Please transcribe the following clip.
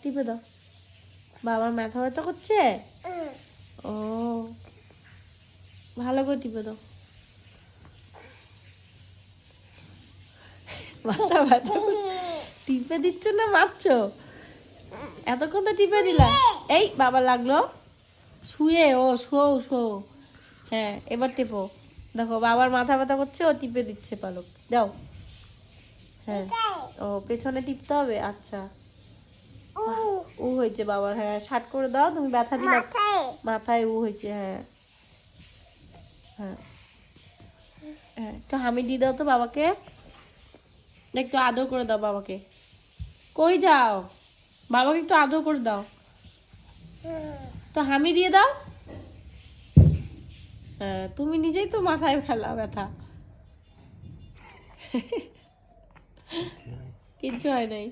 টিপে দাও। বাবার মাথা ব্যথা করছে? ও ভালো করে টিপে দাও। মাথা ব্যথা টিপে দিচ্ছ না মারছো? এতক্ষণ তো টিপে দিলা। এই বাবা লাগলো। শুয়ে ও শো। হ্যাঁ এবার টেপো। দেখো বাবার মাথা ব্যথা করছে, ও টিপে দিচ্ছে পালক। দাও। হ্যাঁ ও পেছনে টিপতে হবে। আচ্ছা উ হয়েছে বাবার। হ্যাঁ শার্ট করে দাও, তুমি ব্যথা দিলে। মাথায় উ হয়েছে। হ্যাঁ হ্যাঁ হ্যাঁ একটু হামি দিয়ে দাও তো বাবাকে। একটু আদর করে দাও বাবাকে। কই যাও? বাবাকে একটু আদর করে দাও তো, হামি দিয়ে দাও। হ্যাঁ তুমি নিজেই তো মাথায় ফেলা ব্যথা। কিচ্ছু হয় নাই।